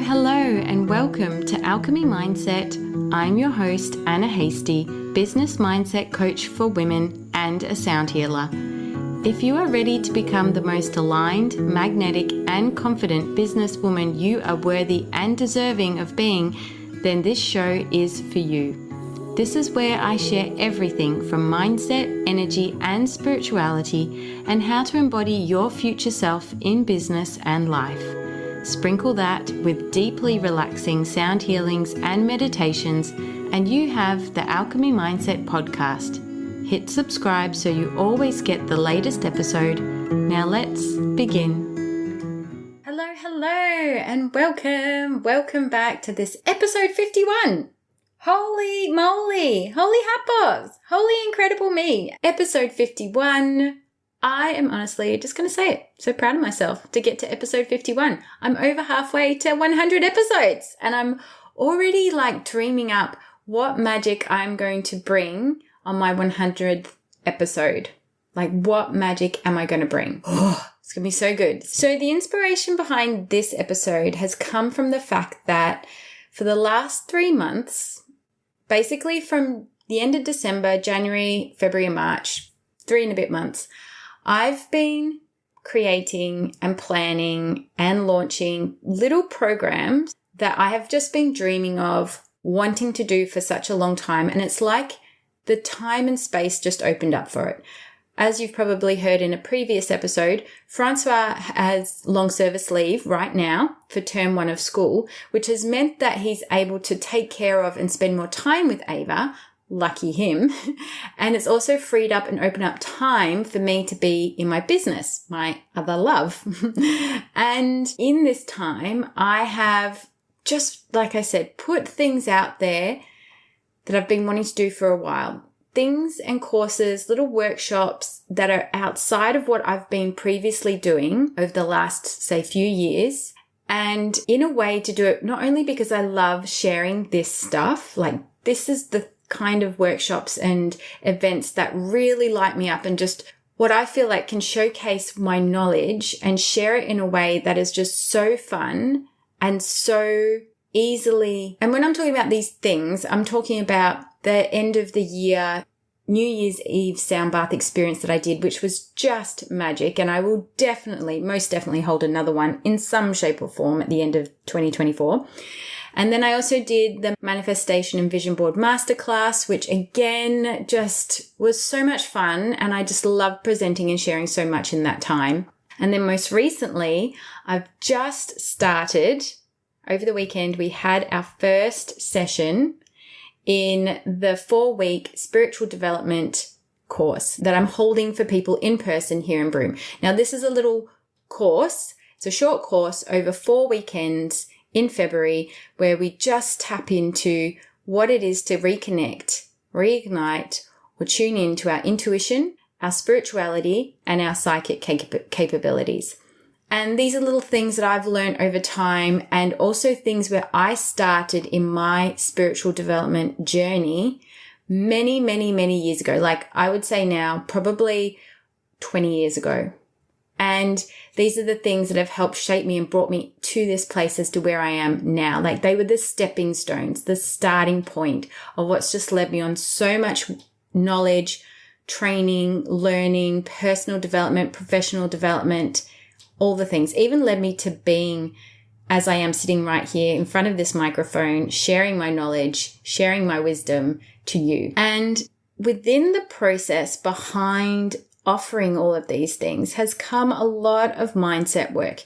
Hello, and welcome to Alchemy Mindset. I'm your host, Anna Hastie, business mindset coach for women and a sound healer. If you are ready to become the most aligned, magnetic, and confident businesswoman you are worthy and deserving of being, then this show is for you. This is where I share everything from mindset, energy, and spirituality, and how to embody your future self in business and life. Sprinkle that with deeply relaxing sound healings and meditations, and you have the Alchemy Mindset podcast. Hit subscribe so you always get the latest episode. Now let's begin. Hello, and welcome back to this episode 51. Holy moly, holy hatbox, holy incredible me. Episode 51. I am honestly just going to say it. So proud of myself to get to episode 51. I'm over halfway to 100 episodes and I'm already dreaming up what magic I'm going to bring on my 100th episode. What magic am I going to bring? Oh, it's going to be so good. So the inspiration behind this episode has come from the fact that for the last 3 months, basically from the end of December, January, February, and March, 3 and a bit months, I've been creating and planning and launching little programs that I have just been dreaming of, wanting to do for such a long time. And it's like the time and space just opened up for it. As you've probably heard in a previous episode, Francois has long service leave right now for term 1 of school, which has meant that he's able to take care of and spend more time with Ava. Lucky him. And it's also freed up and opened up time for me to be in my business, my other love. And in this time, I have just, like I said, put things out there that I've been wanting to do for a while. Things and courses, little workshops that are outside of what I've been previously doing over the last, say, few years. And in a way to do it not only because I love sharing this stuff, this is the kind of workshops and events that really light me up and just what I feel like can showcase my knowledge and share it in a way that is just so fun and so easily. And when I'm talking about these things, I'm talking about the end of the year, New Year's Eve sound bath experience that I did, which was just magic. And I will most definitely hold another one in some shape or form at the end of 2024. And then I also did the Manifestation and Vision Board Masterclass, which again just was so much fun. And I just loved presenting and sharing so much in that time. And then most recently, I've just started, over the weekend, we had our first session in the 4-week spiritual development course that I'm holding for people in person here in Broome. Now, this is a little course. It's a short course over 4 weekends in February, where we just tap into what it is to reconnect, reignite, or tune in to our intuition, our spirituality, and our psychic capabilities. And these are little things that I've learned over time, and also things where I started in my spiritual development journey many, many, many years ago. I would say now, probably 20 years ago. And these are the things that have helped shape me and brought me to this place as to where I am now. They were the stepping stones, the starting point of what's just led me on so much knowledge, training, learning, personal development, professional development, all the things, even led me to being as I am sitting right here in front of this microphone, sharing my knowledge, sharing my wisdom to you. And within the process behind offering all of these things has come a lot of mindset work.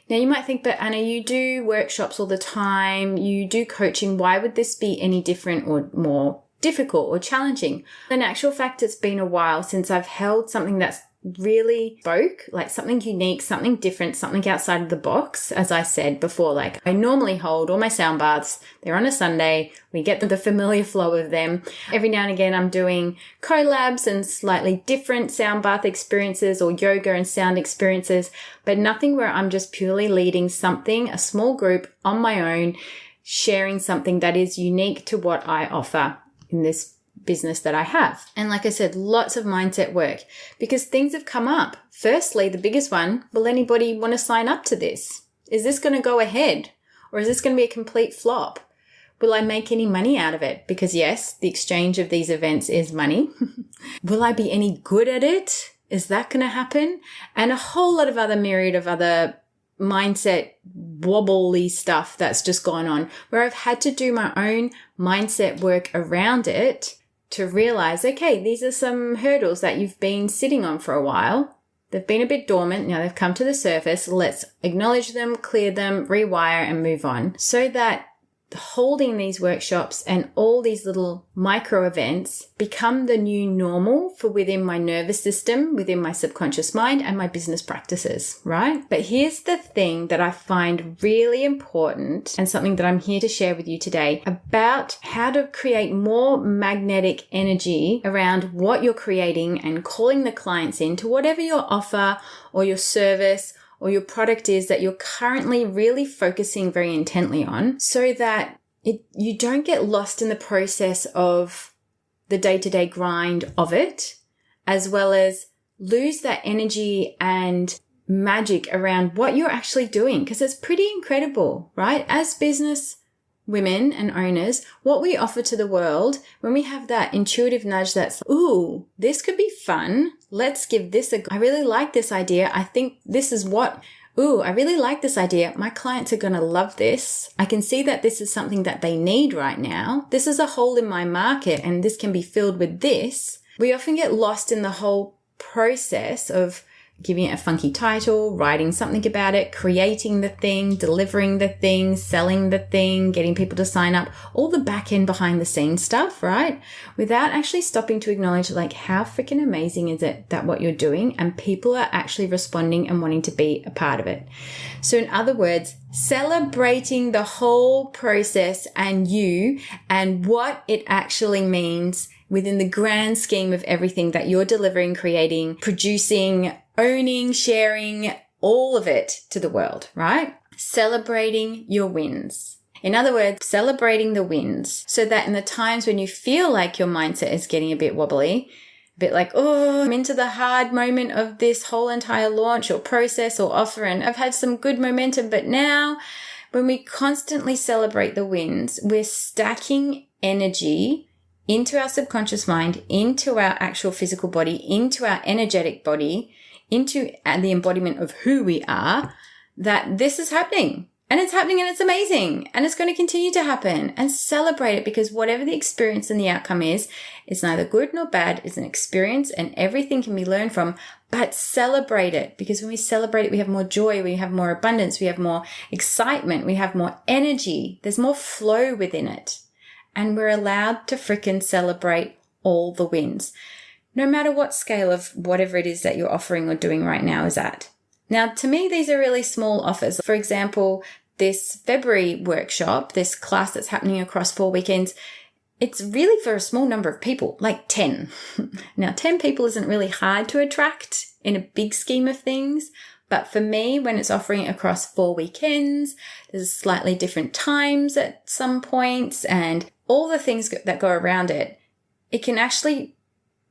Now you might think, but Anna, you do workshops all the time, you do coaching, why would this be any different or more difficult or challenging? In actual fact, it's been a while since I've held something that's really spoke, something unique, something different, something outside of the box. As I said before, I normally hold all my sound baths. They're on a Sunday. We get the familiar flow of them. Every now and again, I'm doing collabs and slightly different sound bath experiences or yoga and sound experiences, but nothing where I'm just purely leading something, a small group on my own, sharing something that is unique to what I offer in this business that I have. And like I said, lots of mindset work because things have come up. Firstly, the biggest one, will anybody want to sign up to this? Is this going to go ahead? Or is this going to be a complete flop? Will I make any money out of it? Because yes, the exchange of these events is money. Will I be any good at it? Is that going to happen? And a whole lot of other myriad of other mindset wobbly stuff that's just gone on, where I've had to do my own mindset work around it to realize, okay, these are some hurdles that you've been sitting on for a while. They've been a bit dormant. Now they've come to the surface. Let's acknowledge them, clear them, rewire, and move on, so that holding these workshops and all these little micro events become the new normal for within my nervous system, within my subconscious mind, and my business practices, right? But here's the thing that I find really important, and something that I'm here to share with you today about how to create more magnetic energy around what you're creating and calling the clients into whatever your offer or your service or your product is that you're currently really focusing very intently on, so that you don't get lost in the process of the day-to-day grind of it, as well as lose that energy and magic around what you're actually doing, because it's pretty incredible, right? As business women and owners, what we offer to the world, when we have that intuitive nudge that's, ooh, this could be fun. Let's give this a go. I really like this idea. I think this is what, I really like this idea. My clients are going to love this. I can see that this is something that they need right now. This is a hole in my market and this can be filled with this. We often get lost in the whole process of giving it a funky title, writing something about it, creating the thing, delivering the thing, selling the thing, getting people to sign up, all the back end behind the scenes stuff, right? Without actually stopping to acknowledge, like, how freaking amazing is it that what you're doing and people are actually responding and wanting to be a part of it. So in other words, celebrating the whole process and you and what it actually means within the grand scheme of everything that you're delivering, creating, producing, owning, sharing, all of it to the world, right? Celebrating your wins. In other words, celebrating the wins, so that in the times when you feel like your mindset is getting a bit wobbly, a bit like, oh, I'm into the hard moment of this whole entire launch or process or offer, and I've had some good momentum, but now when we constantly celebrate the wins, we're stacking energy into our subconscious mind, into our actual physical body, into our energetic body, into the embodiment of who we are, that this is happening. And it's happening and it's amazing. And it's going to continue to happen. And celebrate it, because whatever the experience and the outcome is, it's neither good nor bad. It's an experience and everything can be learned from. But celebrate it, because when we celebrate it, we have more joy, we have more abundance, we have more excitement, we have more energy. There's more flow within it. And we're allowed to frickin' celebrate all the wins, no matter what scale of whatever it is that you're offering or doing right now is at. Now, to me, these are really small offers. For example, this February workshop, this class that's happening across 4 weekends, it's really for a small number of people, like 10. Now, 10 people isn't really hard to attract in a big scheme of things. But for me, when it's offering it across 4 weekends, there's slightly different times at some points and all the things that go around it, it can actually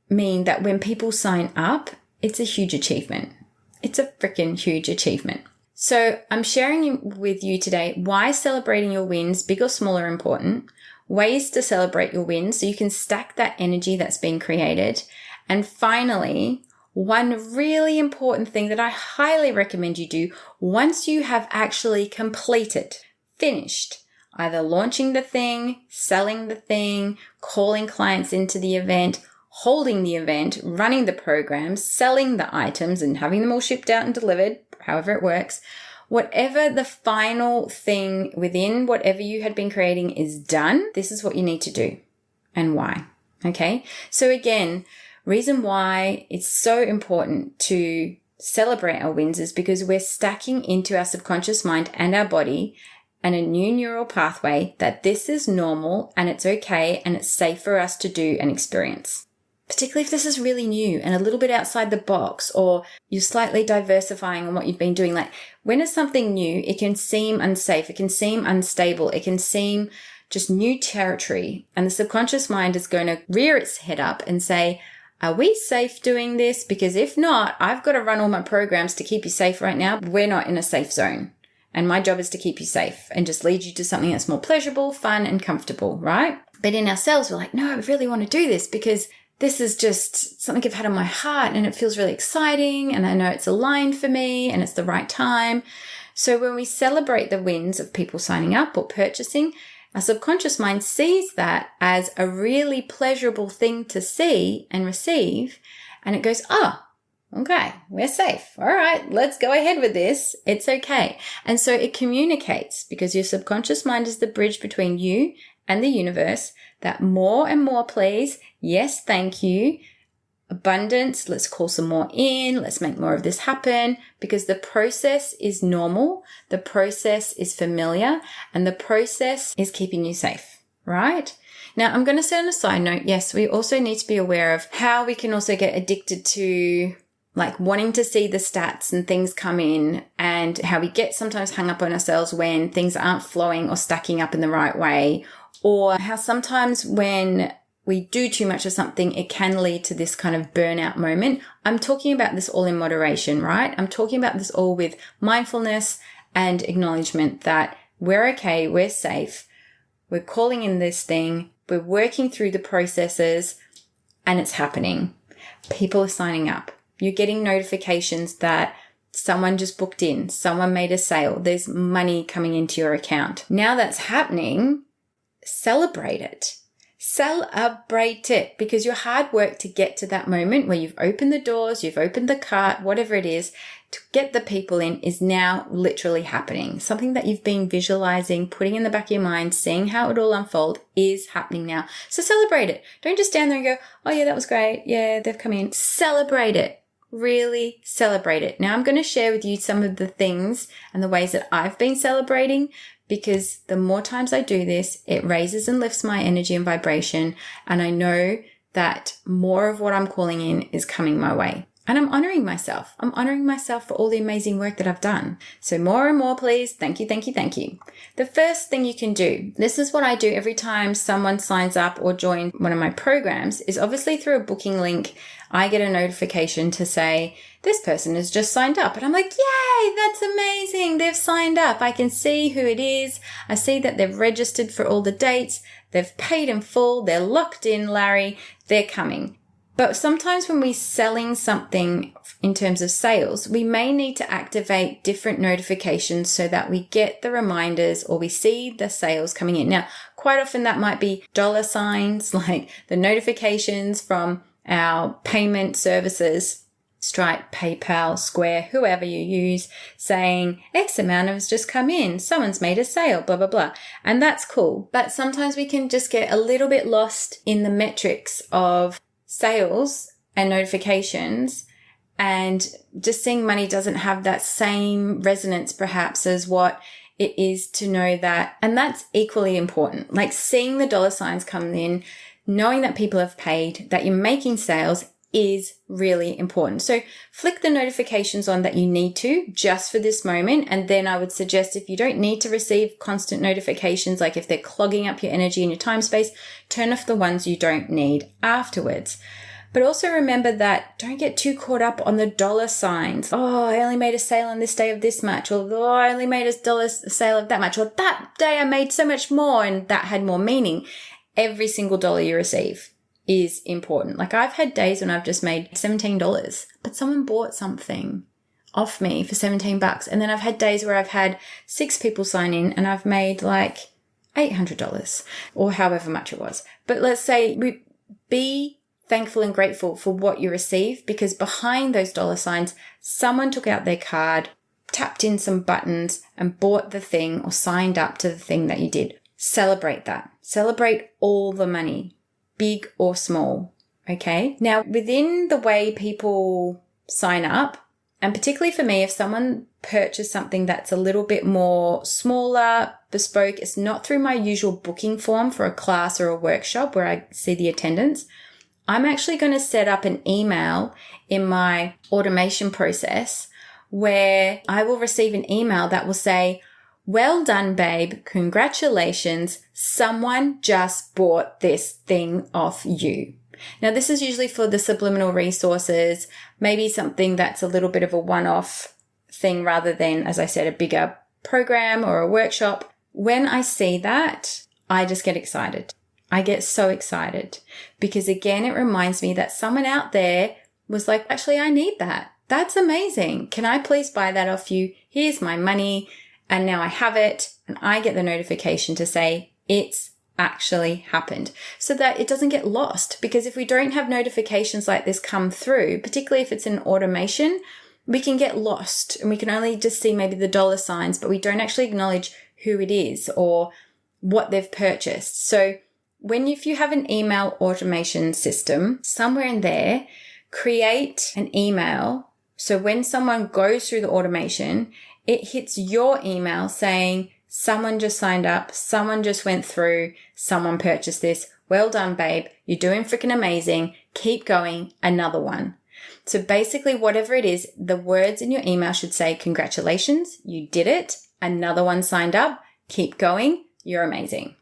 mean that when people sign up, it's a huge achievement. It's a freaking huge achievement. So I'm sharing with you today why celebrating your wins, big or small, are important, ways to celebrate your wins so you can stack that energy that's been created. And finally, one really important thing that I highly recommend you do once you have actually completed, finished, either launching the thing, selling the thing, calling clients into the event, holding the event, running the programs, selling the items and having them all shipped out and delivered, however it works. Whatever the final thing within whatever you had been creating is done, this is what you need to do and why. Okay. So again, reason why it's so important to celebrate our wins is because we're stacking into our subconscious mind and our body and a new neural pathway that this is normal and it's okay and it's safe for us to do and experience. Particularly if this is really new and a little bit outside the box, or you're slightly diversifying on what you've been doing. Like when it's something new, it can seem unsafe, it can seem unstable, it can seem just new territory. And the subconscious mind is going to rear its head up and say, are we safe doing this? Because if not, I've got to run all my programs to keep you safe right now. We're not in a safe zone. And my job is to keep you safe and just lead you to something that's more pleasurable, fun, and comfortable, right? But in ourselves, we're like, no, I really want to do this because this is just something I've had on my heart and it feels really exciting. And I know it's aligned for me and it's the right time. So when we celebrate the wins of people signing up or purchasing, our subconscious mind sees that as a really pleasurable thing to see and receive. And it goes, oh, okay, we're safe. All right, let's go ahead with this. It's okay. And so it communicates, because your subconscious mind is the bridge between you and the universe, that more and more, please. Yes, thank you. Abundance, let's call some more in, let's make more of this happen, because the process is normal, the process is familiar, and the process is keeping you safe, right? Now, I'm going to say on a side note, yes, we also need to be aware of how we can also get addicted to like wanting to see the stats and things come in, and how we get sometimes hung up on ourselves when things aren't flowing or stacking up in the right way, or how sometimes when we do too much of something, it can lead to this kind of burnout moment. I'm talking about this all in moderation, right? I'm talking about this all with mindfulness and acknowledgement that we're okay, we're safe, we're calling in this thing, we're working through the processes, and it's happening. People are signing up. You're getting notifications that someone just booked in, someone made a sale, there's money coming into your account. Now that's happening, celebrate it. Celebrate it, because your hard work to get to that moment where you've opened the doors, you've opened the cart, whatever it is, to get the people in is now literally happening. Something that you've been visualizing, putting in the back of your mind, seeing how it all unfold is happening now. So celebrate it. Don't just stand there and go, oh yeah, that was great. Yeah, they've come in. Celebrate it. Really celebrate it. Now I'm going to share with you some of the things and the ways that I've been celebrating, because the more times I do this, it raises and lifts my energy and vibration. And I know that more of what I'm calling in is coming my way. And I'm honoring myself. I'm honoring myself for all the amazing work that I've done. So more and more, please. Thank you, thank you, thank you. The first thing you can do, this is what I do every time someone signs up or joins one of my programs, is obviously through a booking link, I get a notification to say, this person has just signed up. And I'm like, yay, that's amazing. They've signed up. I can see who it is. I see that they've registered for all the dates. They've paid in full. They're locked in, Larry. They're coming. But sometimes when we're selling something in terms of sales, we may need to activate different notifications so that we get the reminders or we see the sales coming in. Now, quite often that might be dollar signs, like the notifications from our payment services, Stripe, PayPal, Square, whoever you use, saying X amount has just come in, someone's made a sale, blah, blah, blah. And that's cool. But sometimes we can just get a little bit lost in the metrics of sales and notifications, and just seeing money doesn't have that same resonance perhaps as what it is to know that. And that's equally important. Like seeing the dollar signs come in, knowing that people have paid, that you're making sales is really important. So flick the notifications on that you need to just for this moment. And then I would suggest, if you don't need to receive constant notifications, like if they're clogging up your energy and your time space, turn off the ones you don't need afterwards. But also remember that don't get too caught up on the dollar signs. Oh, I only made a sale on this day of this much, or oh, I only made a sale of that much, or that day I made so much more and that had more meaning. Every single dollar you receive is important. Like I've had days when I've just made $17, but someone bought something off me for $17. And then I've had days where I've had 6 people sign in and I've made like $800 or however much it was. But let's say we be thankful and grateful for what you receive, because behind those dollar signs, someone took out their card, tapped in some buttons and bought the thing or signed up to the thing that you did. Celebrate that. Celebrate all the money, big or small. Okay. Now, within the way people sign up, and particularly for me, if someone purchased something that's a little bit more smaller, bespoke, it's not through my usual booking form for a class or a workshop where I see the attendance, I'm actually going to set up an email in my automation process where I will receive an email that will say, well done, babe. Congratulations. Someone just bought this thing off you. Now, this is usually for the subliminal resources, maybe something that's a little bit of a one-off thing rather than, as I said, a bigger program or a workshop, when I see that, I just get excited. I get so excited because again, it reminds me that someone out there was like, actually, I need that. That's amazing. Can I please buy that off you? Here's my money. And now I have it. And I get the notification to say it's actually happened so that it doesn't get lost. Because if we don't have notifications like this come through, particularly if it's an automation, we can get lost and we can only just see maybe the dollar signs, but we don't actually acknowledge who it is or what they've purchased. So if you have an email automation system, somewhere in there, create an email. So when someone goes through the automation, it hits your email saying, someone just signed up, someone just went through, someone purchased this. Well done, babe. You're doing freaking amazing. Keep going. Another one. So basically, whatever it is, the words in your email should say, congratulations, you did it. Another one signed up. Keep going. You're amazing.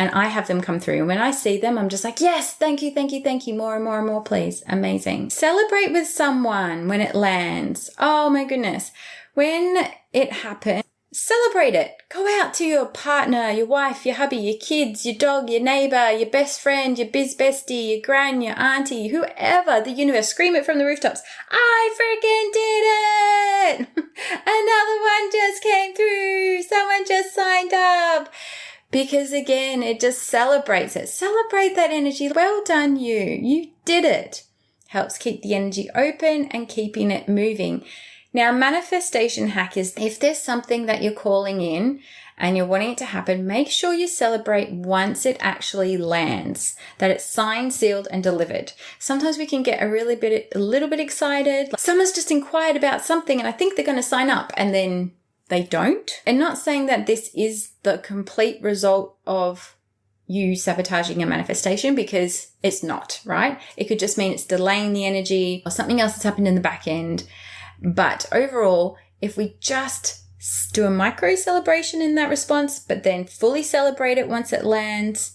And I have them come through. And when I see them, I'm just like, yes, thank you, thank you, thank you. More and more and more, please. Amazing. Celebrate with someone when it lands. Oh my goodness. When it happens, celebrate it. Go out to your partner, your wife, your hubby, your kids, your dog, your neighbor, your best friend, your biz bestie, your gran, your auntie, whoever, the universe. Scream it from the rooftops. I freaking did it. Another one just came through. Someone just signed up. Because again, it just celebrates it. Celebrate that energy. Well done, you. You did it. Helps keep the energy open and keeping it moving. Now, manifestation hack is if there's something that you're calling in and you're wanting it to happen, make sure you celebrate once it actually lands, that it's signed, sealed, and delivered. Sometimes we can get a little bit excited. Like someone's just inquired about something and I think they're going to sign up and then they don't. And not saying that this is the complete result of you sabotaging a manifestation, because it's not, right? It could just mean it's delaying the energy or something else that's happened in the back end. But overall, if we just do a micro celebration in that response, but then fully celebrate it once it lands,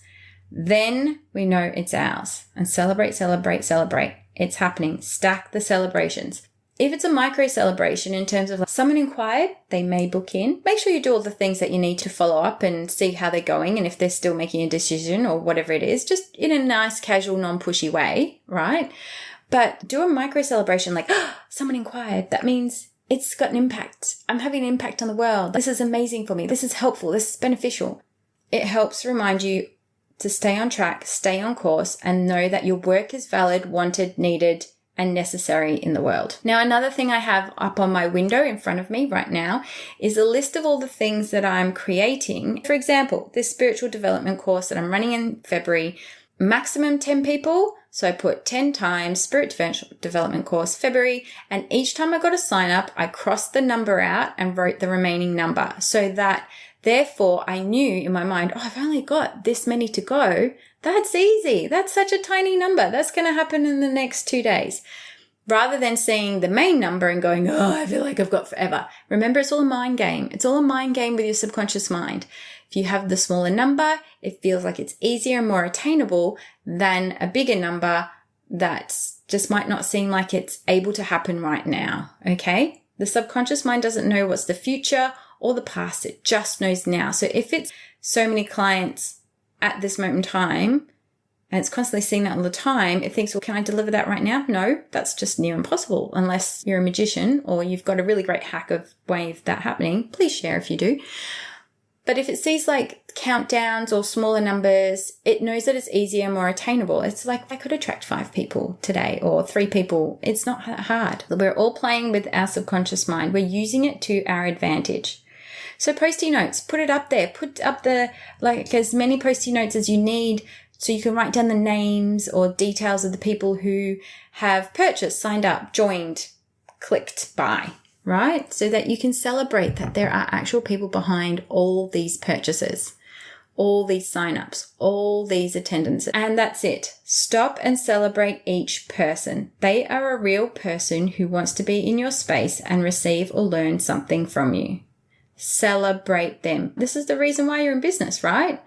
then we know it's ours. And celebrate, celebrate, celebrate. It's happening. Stack the celebrations. If it's a micro celebration in terms of like someone inquired, they may book in. Make sure you do all the things that you need to follow up and see how they're going and if they're still making a decision or whatever it is, just in a nice, casual, non-pushy way, right? But do a micro celebration like, someone inquired. That means it's got an impact. I'm having an impact on the world. This is amazing for me. This is helpful. This is beneficial. It helps remind you to stay on track, stay on course, and know that your work is valid, wanted, needed, and necessary in the world. Now, another thing I have up on my window in front of me right now is a list of all the things that I'm creating. For example, this spiritual development course that I'm running in February, maximum 10 people. So I put 10 times spirit development course February, and each time I got a sign up, I crossed the number out and wrote the remaining number so that therefore I knew in my mind, I've only got this many to go. That's easy. That's such a tiny number. That's going to happen in the next 2 days. Rather than seeing the main number and going, I feel like I've got forever. Remember, it's all a mind game. It's all a mind game with your subconscious mind. If you have the smaller number, it feels like it's easier and more attainable than a bigger number that just might not seem like it's able to happen right now. Okay? The subconscious mind doesn't know what's the future or the past. It just knows now. So if it's so many clients at this moment in time, and it's constantly seeing that all the time, it thinks, well, can I deliver that right now? No, that's just near impossible unless you're a magician or you've got a really great hack of way of that happening. Please share if you do. But if it sees like countdowns or smaller numbers, it knows that it's easier and more attainable. It's like, I could attract 5 people today or 3 people. It's not that hard. We're all playing with our subconscious mind. We're using it to our advantage. So Post-it notes, put it up there. Put up as many Post-it notes as you need so you can write down the names or details of the people who have purchased, signed up, joined, clicked buy, right? So that you can celebrate that there are actual people behind all these purchases, all these signups, all these attendances. And that's it. Stop and celebrate each person. They are a real person who wants to be in your space and receive or learn something from you. Celebrate them. This is the reason why you're in business, right?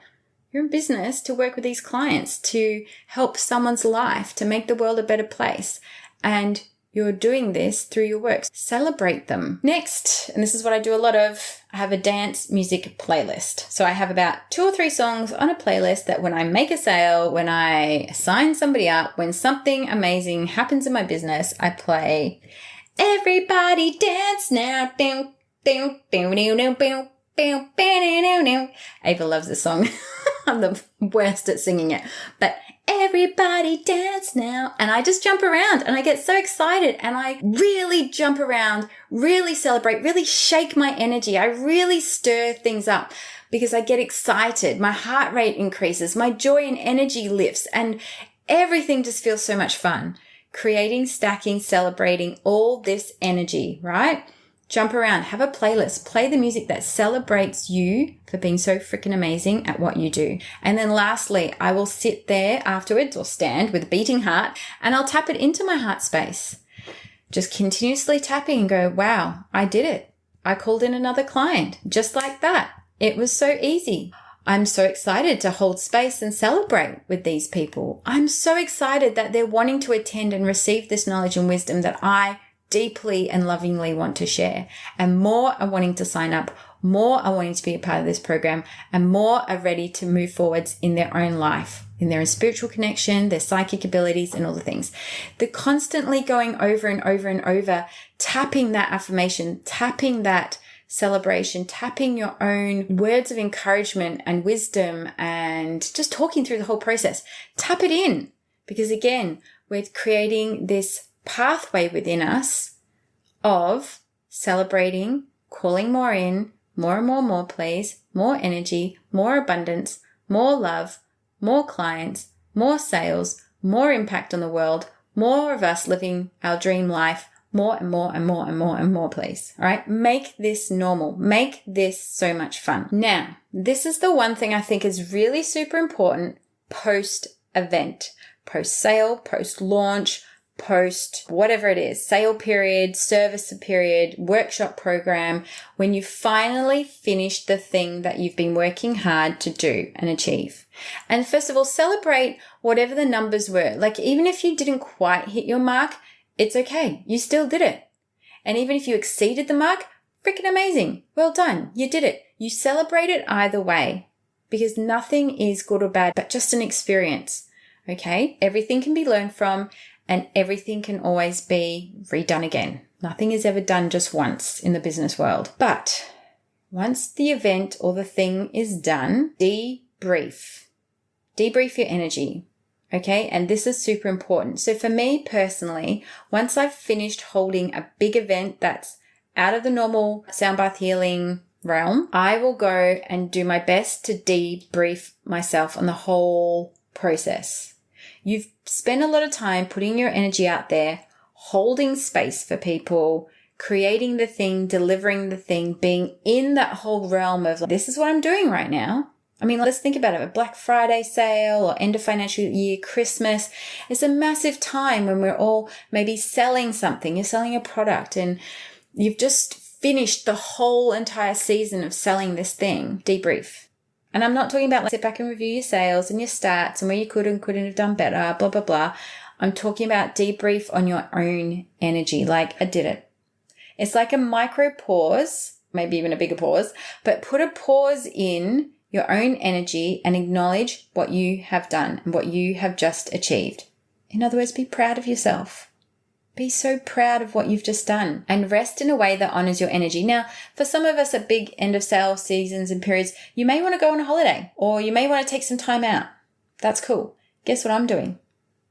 You're in business to work with these clients, to help someone's life, to make the world a better place. And you're doing this through your work. Celebrate them. Next, and this is what I do a lot of, I have a dance music playlist. So I have about 2 or 3 songs on a playlist that when I make a sale, when I sign somebody up, when something amazing happens in my business, I play Everybody Dance Now. Ava loves this song. I'm the worst at singing it, but everybody dance now. And I just jump around and I get so excited and I really jump around, really celebrate, really shake my energy. I really stir things up because I get excited. My heart rate increases, my joy and energy lifts, and everything just feels so much fun. Creating, stacking, celebrating all this energy, right? Jump around, have a playlist, play the music that celebrates you for being so freaking amazing at what you do. And then lastly, I will sit there afterwards or stand with a beating heart and I'll tap it into my heart space. Just continuously tapping and go, wow, I did it. I called in another client just like that. It was so easy. I'm so excited to hold space and celebrate with these people. I'm so excited that they're wanting to attend and receive this knowledge and wisdom that I deeply and lovingly want to share. And more are wanting to sign up, more are wanting to be a part of this program, and more are ready to move forwards in their own life, in their spiritual connection, their psychic abilities, and all the things. The constantly going over and over and over, tapping that affirmation, tapping that celebration, tapping your own words of encouragement and wisdom, and just talking through the whole process. Tap it in, because again, we're creating this pathway within us of celebrating, calling more in, more and more, please, more energy, more abundance, more love, more clients, more sales, more impact on the world, more of us living our dream life, more and more and more and more and more, please. All right. Make this normal. Make this so much fun. Now, this is the one thing I think is really super important post-event, post-sale, post-launch, post whatever it is, sale period, service period, workshop program, when you finally finish the thing that you've been working hard to do and achieve. And first of all, celebrate whatever the numbers were. Like even if you didn't quite hit your mark, it's okay. You still did it. And even if you exceeded the mark, freaking amazing. Well done. You did it. You celebrate it either way, because nothing is good or bad, but just an experience. Okay. Everything can be learned from, and everything can always be redone again. Nothing is ever done just once in the business world. But once the event or the thing is done, debrief. Debrief your energy. Okay. And this is super important. So for me personally, once I've finished holding a big event that's out of the normal sound bath healing realm, I will go and do my best to debrief myself on the whole process. You've spent a lot of time putting your energy out there, holding space for people, creating the thing, delivering the thing, being in that whole realm of like, this is what I'm doing right now. I mean, let's think about it. A Black Friday sale or end of financial year, Christmas. It's a massive time when we're all maybe selling something. You're selling a product and you've just finished the whole entire season of selling this thing. Debrief. And I'm not talking about like sit back and review your sales and your stats and where you could and couldn't have done better, blah, blah, blah. I'm talking about debrief on your own energy. Like I did it. It's like a micro pause, maybe even a bigger pause, but put a pause in your own energy and acknowledge what you have done and what you have just achieved. In other words, be proud of yourself. Be so proud of what you've just done and rest in a way that honors your energy. Now, for some of us at big end of sale seasons and periods, you may want to go on a holiday or you may want to take some time out. That's cool. Guess what I'm doing?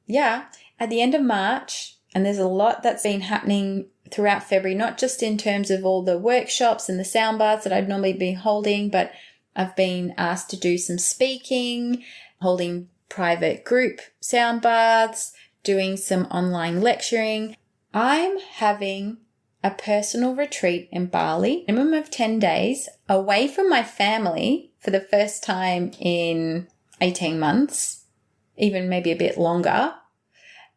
Yeah, at the end of March, and there's a lot that's been happening throughout February, not just in terms of all the workshops and the sound baths that I'd normally be holding, but I've been asked to do some speaking, holding private group sound baths, doing some online lecturing. I'm having a personal retreat in Bali, minimum of 10 days, away from my family for the first time in 18 months, even maybe a bit longer.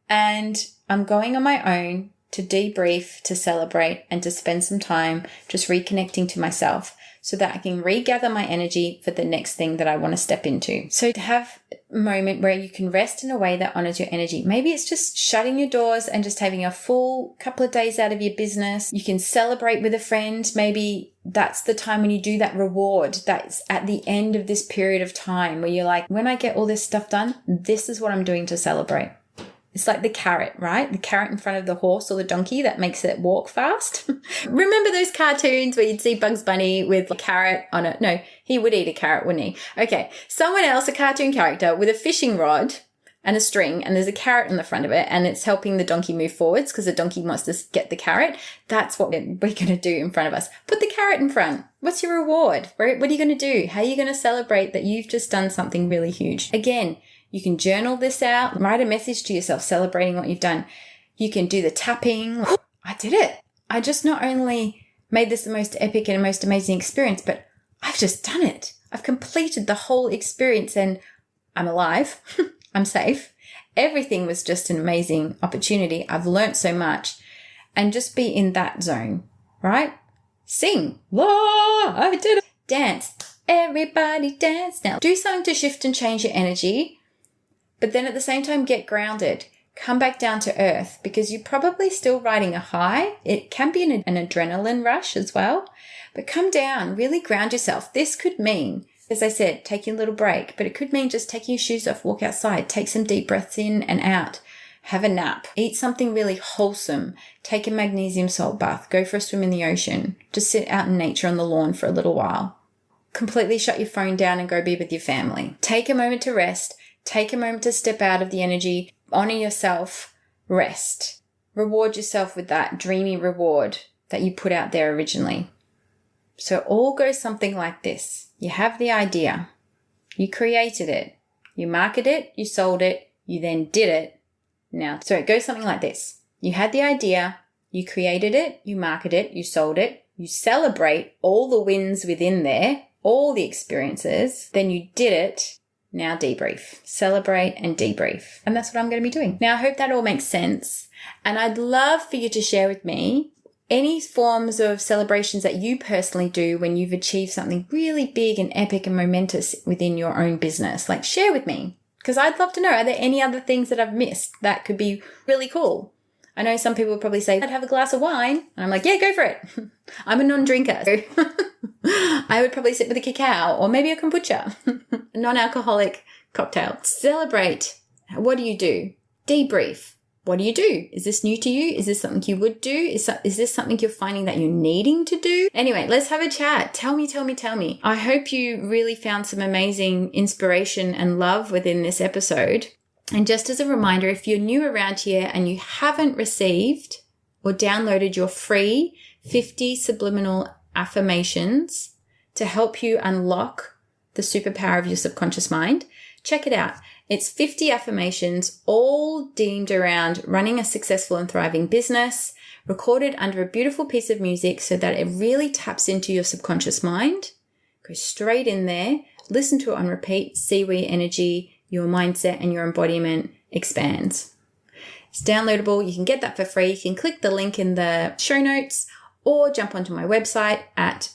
And I'm going on my own to debrief, to celebrate, and to spend some time just reconnecting to myself. so that I can regather my energy for the next thing that I want to step into. So to have a moment where you can rest in a way that honors your energy. Maybe it's just shutting your doors and just having a full couple of days out of your business. You can celebrate with a friend. Maybe that's the time when you do that reward. That's at the end of this period of time where you're like, when I get all this stuff done, this is what I'm doing to celebrate. It's like the carrot, right? The carrot in front of the horse or the donkey that makes it walk fast. Remember those cartoons where you'd see Bugs Bunny with a carrot on it? No, he would eat a carrot, wouldn't he? Okay, someone else, a cartoon character with a fishing rod and a string, and there's a carrot in the front of it, and it's helping the donkey move forwards because the donkey wants to get the carrot. That's what we're going to do in front of us. Put the carrot in front. What's your reward? What are you going to do? How are you going to celebrate that you've just done something really huge? Again, you can journal this out, write a message to yourself celebrating what you've done. You can do the tapping. I did it. I just not only made this the most epic and most amazing experience, but I've just done it. I've completed the whole experience and I'm alive. I'm safe. Everything was just an amazing opportunity. I've learned so much, and just be in that zone, right? Sing. I did it. Dance. Everybody dance now. Do something to shift and change your energy. But then at the same time, get grounded. Come back down to earth because you're probably still riding a high. It can be an adrenaline rush as well. But come down, really ground yourself. This could mean, as I said, taking a little break, but it could mean just taking your shoes off, walk outside, take some deep breaths in and out, have a nap, eat something really wholesome, take a magnesium salt bath, go for a swim in the ocean, just sit out in nature on the lawn for a little while. Completely shut your phone down and go be with your family. Take a moment to rest. Take a moment to step out of the energy, honor yourself, rest. Reward yourself with that dreamy reward that you put out there originally. So it all goes something like this. You have the idea. You created it. You marketed it. You sold it. You then did it. Now, so it goes something like this. You had the idea. You created it. You marketed it. You sold it. You celebrate all the wins within there, all the experiences. Then you did it. Now debrief, celebrate and debrief. And that's what I'm going to be doing. Now, I hope that all makes sense. And I'd love for you to share with me any forms of celebrations that you personally do when you've achieved something really big and epic and momentous within your own business. Like, share with me, because I'd love to know, are there any other things that I've missed that could be really cool? I know some people would probably say, I'd have a glass of wine. And I'm like, yeah, go for it. I'm a non-drinker. So I would probably sit with a cacao or maybe a kombucha, a non-alcoholic cocktail. Celebrate. What do you do? Debrief. What do you do? Is this new to you? Is this something you would do? Is this something you're finding that you're needing to do? Anyway, let's have a chat. Tell me. I hope you really found some amazing inspiration and love within this episode. And just as a reminder, if you're new around here and you haven't received or downloaded your free 50 subliminal affirmations to help you unlock the superpower of your subconscious mind, check it out. It's 50 affirmations, all deemed around running a successful and thriving business, recorded under a beautiful piece of music so that it really taps into your subconscious mind. Go straight in there, listen to it on repeat, see where your energy, your mindset and your embodiment expands. It's downloadable. You can get that for free. You can click the link in the show notes or jump onto my website at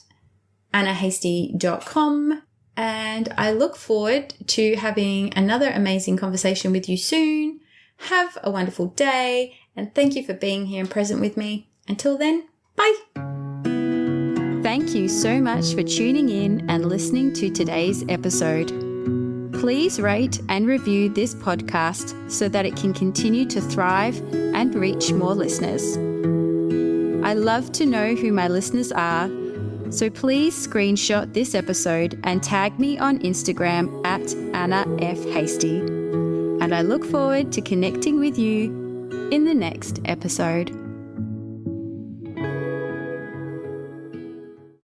annahastie.com. And I look forward to having another amazing conversation with you soon. Have a wonderful day and thank you for being here and present with me. Until then, bye. Thank you so much for tuning in and listening to today's episode. Please rate and review this podcast so that it can continue to thrive and reach more listeners. I love to know who my listeners are, so please screenshot this episode and tag me on Instagram at Anna F. Hastie. And I look forward to connecting with you in the next episode.